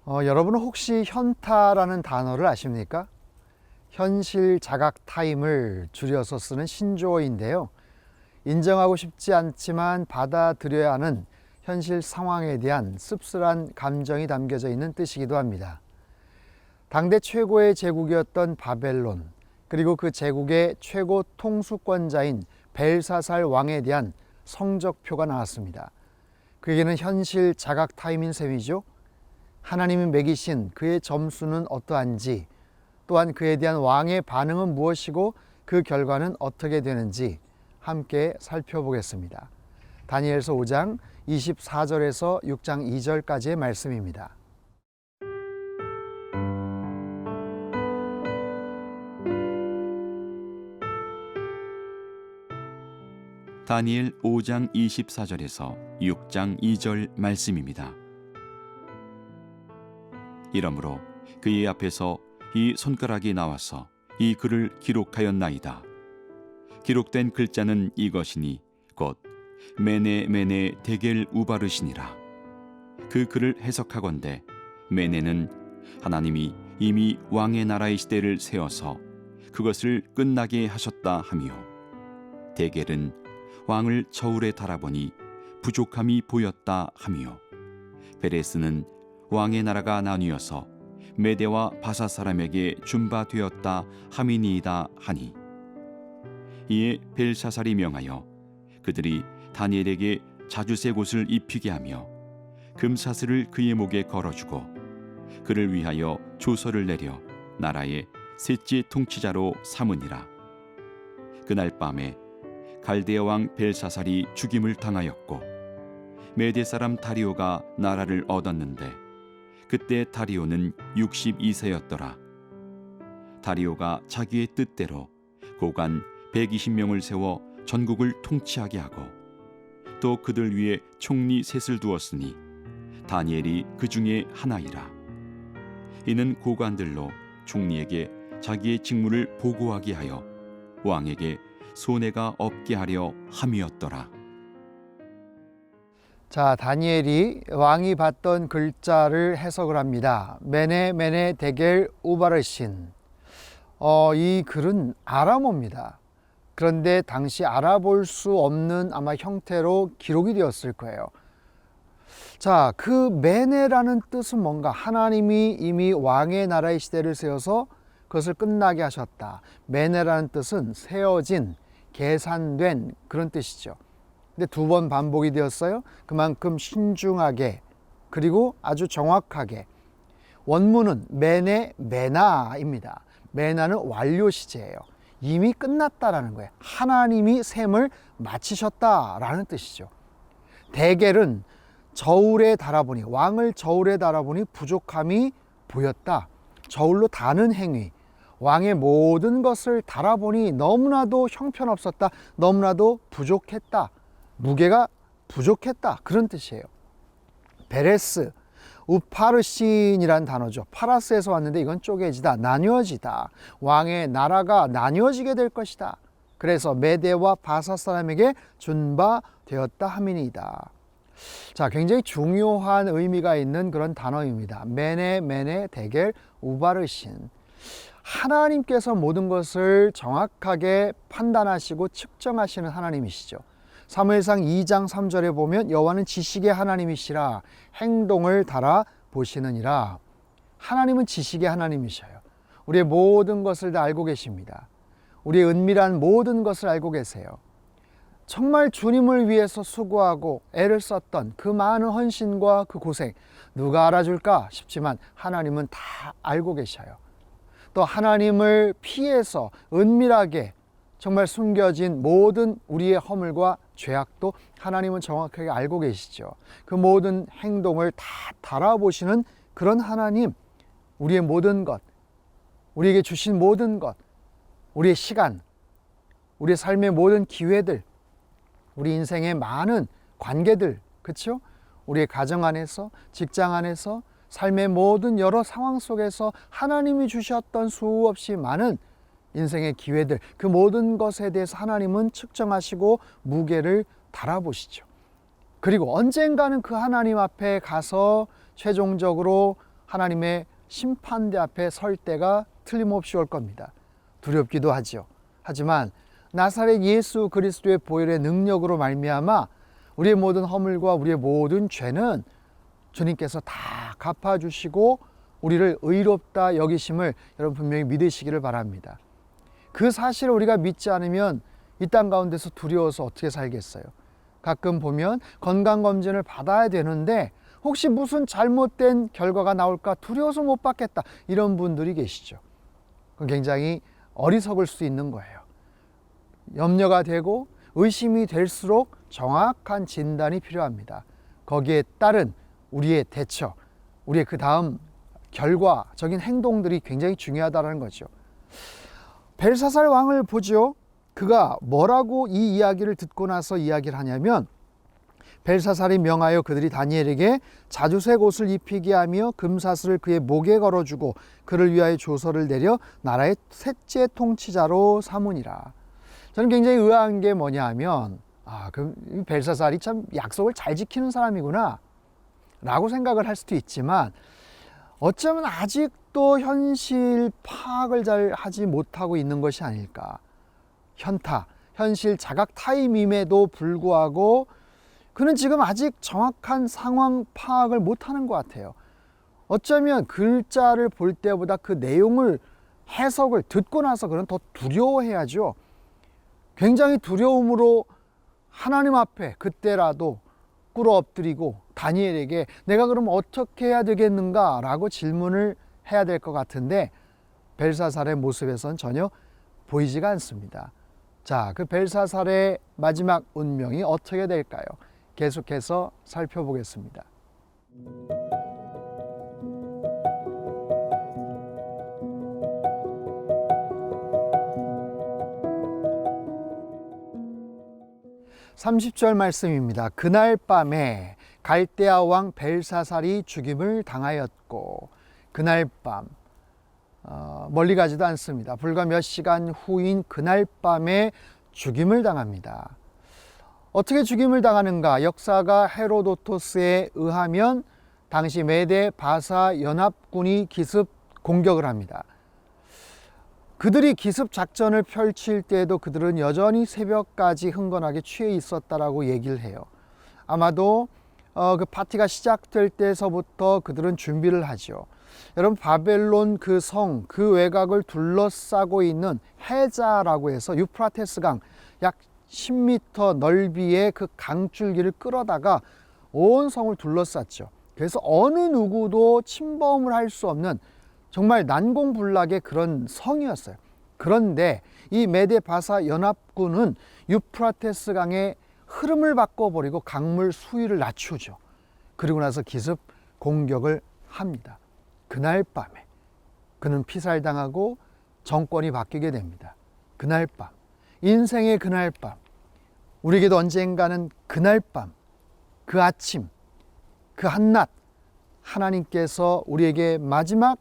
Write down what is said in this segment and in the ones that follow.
여러분은 혹시 현타라는 단어를 아십니까? 현실 자각 타임을 줄여서 쓰는 신조어인데요. 인정하고 싶지 않지만 받아들여야 하는 현실 상황에 대한 씁쓸한 감정이 담겨져 있는 뜻이기도 합니다. 당대 최고의 제국이었던 바벨론, 그리고 그 제국의 최고 통수권자인 벨사살 왕에 대한 성적표가 나왔습니다. 그에게는 현실 자각 타임인 셈이죠. 하나님이 매기신 그의 점수는 어떠한지, 또한 그에 대한 왕의 반응은 무엇이고 그 결과는 어떻게 되는지 함께 살펴보겠습니다. 다니엘서 5장 24절에서 6장 2절까지의 말씀입니다. 다니엘 5장 24절에서 6장 2절 말씀입니다. 이러므로 그의 앞에서 이 손가락이 나와서 이 글을 기록하였나이다. 기록된 글자는 이것이니 곧 메네 메네 데겔 우바르시니라. 그 글을 해석하건대 메네는 하나님이 이미 왕의 나라의 시대를 세워서 그것을 끝나게 하셨다 하며, 데겔은 왕을 저울에 달아보니 부족함이 보였다 하며, 베레스는 왕의 나라가 나뉘어서 메대와 바사 사람에게 준바되었다 함이니이다 하니, 이에 벨사살이 명하여 그들이 다니엘에게 자주색 옷을 입히게 하며 금사슬을 그의 목에 걸어주고 그를 위하여 조서를 내려 나라의 셋째 통치자로 삼으니라. 그날 밤에 갈대아 왕 벨사살이 죽임을 당하였고 메대 사람 다리오가 나라를 얻었는데 그때 다리오는 62세였더라. 다리오가 자기의 뜻대로 고관 120명을 세워 전국을 통치하게 하고 또 그들 위에 총리 셋을 두었으니 다니엘이 그 중에 하나이라. 이는 고관들로 총리에게 자기의 직무를 보고하게 하여 왕에게 손해가 없게 하려 함이었더라. 자, 다니엘이 왕이 봤던 글자를 해석을 합니다. 메네 메네 데겔 우바르신. 이 글은 아람어입니다. 그런데 당시 알아볼 수 없는 아마 형태로 기록이 되었을 거예요. 자, 그 메네라는 뜻은 뭔가? 하나님이 이미 왕의 나라의 시대를 세워서 그것을 끝나게 하셨다. 메네라는 뜻은 세워진, 계산된 그런 뜻이죠. 근데 두 번 반복이 되었어요. 그만큼 신중하게, 그리고 아주 정확하게. 원문은 메네 메나입니다. 메나는 완료 시제예요. 이미 끝났다라는 거예요. 하나님이 셈을 마치셨다라는 뜻이죠. 데겔은 저울에 달아보니, 왕을 저울에 달아보니 부족함이 보였다. 저울로 다는 행위, 왕의 모든 것을 달아보니 너무나도 형편없었다. 너무나도 부족했다. 무게가 부족했다. 그런 뜻이에요. 베레스, 우파르신이란 단어죠. 파라스에서 왔는데 이건 쪼개지다, 나뉘어지다. 왕의 나라가 나뉘어지게 될 것이다. 그래서 메대와 바사 사람에게 준바되었다 함이니이다. 자, 굉장히 중요한 의미가 있는 그런 단어입니다. 메네 메네 데겔 우바르신. 하나님께서 모든 것을 정확하게 판단하시고 측정하시는 하나님이시죠. 사무엘상 2장 3절에 보면 여호와는 지식의 하나님이시라 행동을 달아 보시느니라. 하나님은 지식의 하나님이셔요. 우리의 모든 것을 다 알고 계십니다. 우리의 은밀한 모든 것을 알고 계세요. 정말 주님을 위해서 수고하고 애를 썼던 그 많은 헌신과 그 고생, 누가 알아줄까 싶지만 하나님은 다 알고 계셔요. 또 하나님을 피해서 은밀하게 정말 숨겨진 모든 우리의 허물과 죄악도 하나님은 정확하게 알고 계시죠. 그 모든 행동을 다 달아보시는 그런 하나님, 우리의 모든 것, 우리에게 주신 모든 것, 우리의 시간, 우리의 삶의 모든 기회들, 우리 인생의 많은 관계들, 그렇죠? 우리의 가정 안에서, 직장 안에서, 삶의 모든 여러 상황 속에서 하나님이 주셨던 수없이 많은 인생의 기회들, 그 모든 것에 대해서 하나님은 측정하시고 무게를 달아보시죠. 그리고 언젠가는 그 하나님 앞에 가서 최종적으로 하나님의 심판대 앞에 설 때가 틀림없이 올 겁니다. 두렵기도 하죠. 하지만 나사렛 예수 그리스도의 보혈의 능력으로 말미암아 우리의 모든 허물과 우리의 모든 죄는 주님께서 다 갚아주시고 우리를 의롭다 여기심을 여러분 분명히 믿으시기를 바랍니다. 그 사실을 우리가 믿지 않으면 이 땅 가운데서 두려워서 어떻게 살겠어요? 가끔 보면 건강검진을 받아야 되는데 혹시 무슨 잘못된 결과가 나올까 두려워서 못 받겠다, 이런 분들이 계시죠. 그건 굉장히 어리석을 수 있는 거예요. 염려가 되고 의심이 될수록 정확한 진단이 필요합니다. 거기에 따른 우리의 대처, 우리의 그 다음 결과적인 행동들이 굉장히 중요하다는 거죠. 벨사살 왕을 보죠. 그가 뭐라고 이 이야기를 듣고 나서 이야기를 하냐면, 벨사살이 명하여 그들이 다니엘에게 자주색 옷을 입히게 하며 금사슬을 그의 목에 걸어주고 그를 위하여 조서를 내려 나라의 셋째 통치자로 삼으니라. 저는 굉장히 의아한 게 뭐냐 하면, 그럼 벨사살이 참 약속을 잘 지키는 사람이구나 라고 생각을 할 수도 있지만, 어쩌면 아직도 현실 파악을 잘 하지 못하고 있는 것이 아닐까. 현타, 현실 자각 타임임에도 불구하고 그는 지금 아직 정확한 상황 파악을 못하는 것 같아요. 어쩌면 글자를 볼 때보다 그 내용을, 해석을 듣고 나서 그는 더 두려워해야죠. 굉장히 두려움으로 하나님 앞에 그때라도 꿇어 엎드리고 다니엘에게 내가 그럼 어떻게 해야 되겠는가 라고 질문을 해야 될 것 같은데, 벨사살의 모습에선 전혀 보이지가 않습니다. 자, 그 벨사살의 마지막 운명이 어떻게 될까요? 계속해서 살펴보겠습니다. (30절) 말씀입니다. 그날 밤에 갈대아 왕 벨사살이 죽임을 당하였고, 그날 밤, 멀리 가지도 않습니다. 불과 몇 시간 후인 그날 밤에 죽임을 당합니다. 어떻게 죽임을 당하는가? 역사가 헤로도토스에 의하면 당시 메데 바사 연합군이 기습 공격을 합니다. 그들이 기습 작전을 펼칠 때에도 그들은 여전히 새벽까지 흥건하게 취해 있었다라고 얘기를 해요. 아마도 그 파티가 시작될 때서부터 그들은 준비를 하죠. 여러분, 바벨론 그 성, 그 외곽을 둘러싸고 있는 해자라고 해서 유프라테스 강 약 10m 넓이의 그 강줄기를 끌어다가 온 성을 둘러쌌죠. 그래서 어느 누구도 침범을 할 수 없는 정말 난공불락의 그런 성이었어요. 그런데 이 메데 바사 연합군은 유프라테스 강의 흐름을 바꿔버리고 강물 수위를 낮추죠. 그리고 나서 기습 공격을 합니다. 그날 밤에 그는 피살당하고 정권이 바뀌게 됩니다. 그날 밤, 인생의 그날 밤, 우리에게도 언젠가는 그날 밤, 그 아침, 그 한낮, 하나님께서 우리에게 마지막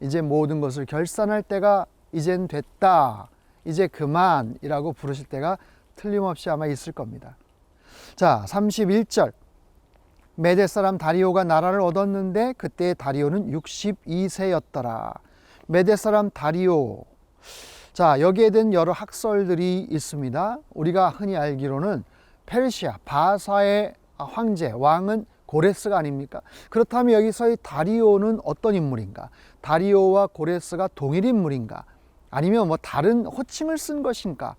이제 모든 것을 결산할 때가 이젠 됐다, 이제 그만이라고 부르실 때가 틀림없이 아마 있을 겁니다. 자, 31절. 메데 사람 다리오가 나라를 얻었는데 그때 다리오는 62세였더라. 메데 사람 다리오. 자, 여기에 대한 여러 학설들이 있습니다. 우리가 흔히 알기로는 페르시아 바사의 황제, 왕은 고레스가 아닙니까? 그렇다면 여기서 이 다리오는 어떤 인물인가? 다리오와 고레스가 동일 인물인가? 아니면 뭐 다른 호칭을 쓴 것인가?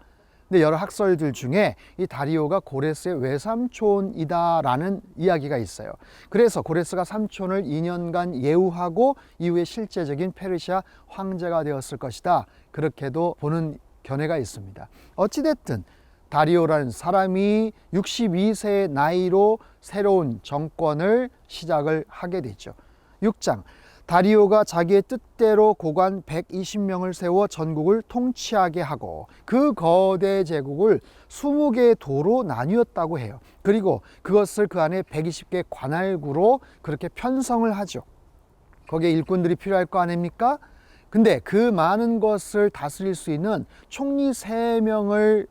근데 여러 학설들 중에 이 다리오가 고레스의 외삼촌이다라는 이야기가 있어요. 그래서 고레스가 삼촌을 2년간 예우하고 이후에 실제적인 페르시아 황제가 되었을 것이다, 그렇게도 보는 견해가 있습니다. 어찌됐든 다리오라는 사람이 62세의 나이로 새로운 정권을 시작을 하게 되죠. 6장. 다리오가 자기의 뜻대로 고관 120명을 세워 전국을 통치하게 하고 그 거대 제국을 20개의 도로 나뉘었다고 해요. 그리고 그것을 그 안에 120개 관할구로 그렇게 편성을 하죠. 거기에 일꾼들이 필요할 거 아닙니까? 근데 그 많은 것을 다스릴 수 있는 총리 3명을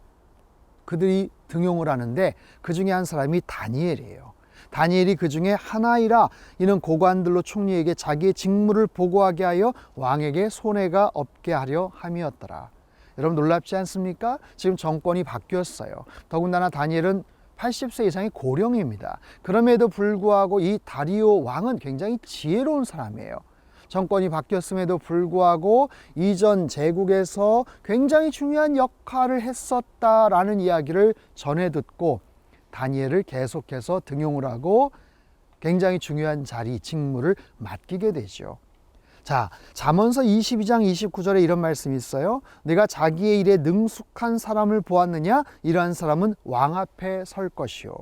그들이 등용을 하는데 그 중에 한 사람이 다니엘이에요. 다니엘이 그 중에 하나이라. 이는 고관들로 총리에게 자기의 직무를 보고하게 하여 왕에게 손해가 없게 하려 함이었더라. 여러분 놀랍지 않습니까? 지금 정권이 바뀌었어요. 더군다나 다니엘은 80세 이상의 고령입니다. 그럼에도 불구하고 이 다리오 왕은 굉장히 지혜로운 사람이에요. 정권이 바뀌었음에도 불구하고 이전 제국에서 굉장히 중요한 역할을 했었다라는 이야기를 전해 듣고 다니엘을 계속해서 등용을 하고 굉장히 중요한 자리, 직무를 맡기게 되죠. 자, 잠언서 22장 29절에 이런 말씀이 있어요. 내가 자기의 일에 능숙한 사람을 보았느냐? 이러한 사람은 왕 앞에 설 것이요.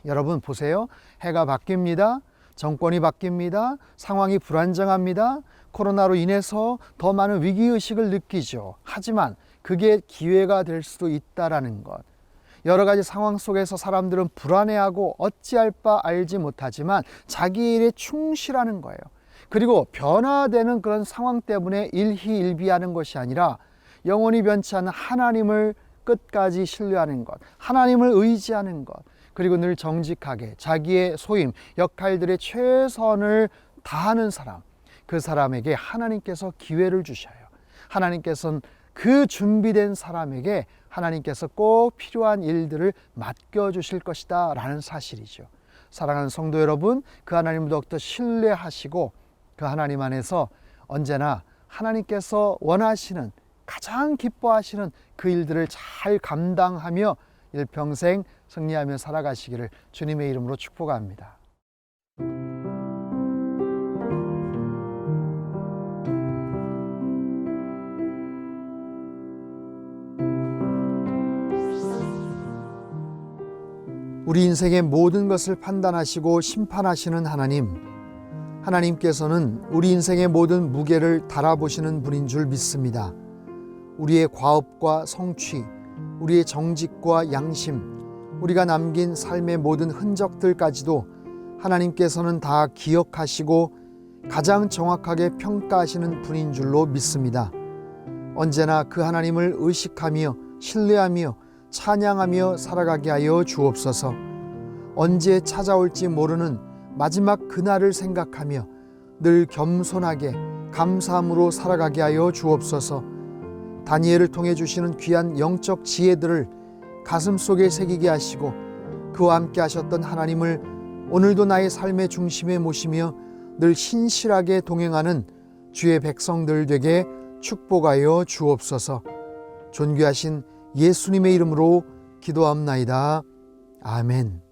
여러분 보세요. 해가 바뀝니다. 정권이 바뀝니다. 상황이 불안정합니다. 코로나로 인해서 더 많은 위기의식을 느끼죠. 하지만 그게 기회가 될 수도 있다라는 것. 여러 가지 상황 속에서 사람들은 불안해하고 어찌할 바 알지 못하지만 자기 일에 충실하는 거예요. 그리고 변화되는 그런 상황 때문에 일희일비하는 것이 아니라 영원히 변치 않는 하나님을 끝까지 신뢰하는 것, 하나님을 의지하는 것, 그리고 늘 정직하게 자기의 소임, 역할들의 최선을 다하는 사람, 그 사람에게 하나님께서 기회를 주셔요. 하나님께서는 그 준비된 사람에게 하나님께서 꼭 필요한 일들을 맡겨주실 것이다 라는 사실이죠. 사랑하는 성도 여러분, 그 하나님을 더욱더 신뢰하시고 그 하나님 안에서 언제나 하나님께서 원하시는, 가장 기뻐하시는 그 일들을 잘 감당하며 일평생 승리하며 살아가시기를 주님의 이름으로 축복합니다. 우리 인생의 모든 것을 판단하시고 심판하시는 하나님께서는 우리 인생의 모든 무게를 달아보시는 분인 줄 믿습니다. 우리의 과업과 성취, 우리의 정직과 양심, 우리가 남긴 삶의 모든 흔적들까지도 하나님께서는 다 기억하시고 가장 정확하게 평가하시는 분인 줄로 믿습니다. 언제나 그 하나님을 의식하며 신뢰하며 찬양하며 살아가게 하여 주옵소서. 언제 찾아올지 모르는 마지막 그날을 생각하며 늘 겸손하게 감사함으로 살아가게 하여 주옵소서. 다니엘을 통해 주시는 귀한 영적 지혜들을 가슴속에 새기게 하시고 그와 함께 하셨던 하나님을 오늘도 나의 삶의 중심에 모시며 늘 신실하게 동행하는 주의 백성들 되게 축복하여 주옵소서. 존귀하신 예수님의 이름으로 기도합나이다. 아멘.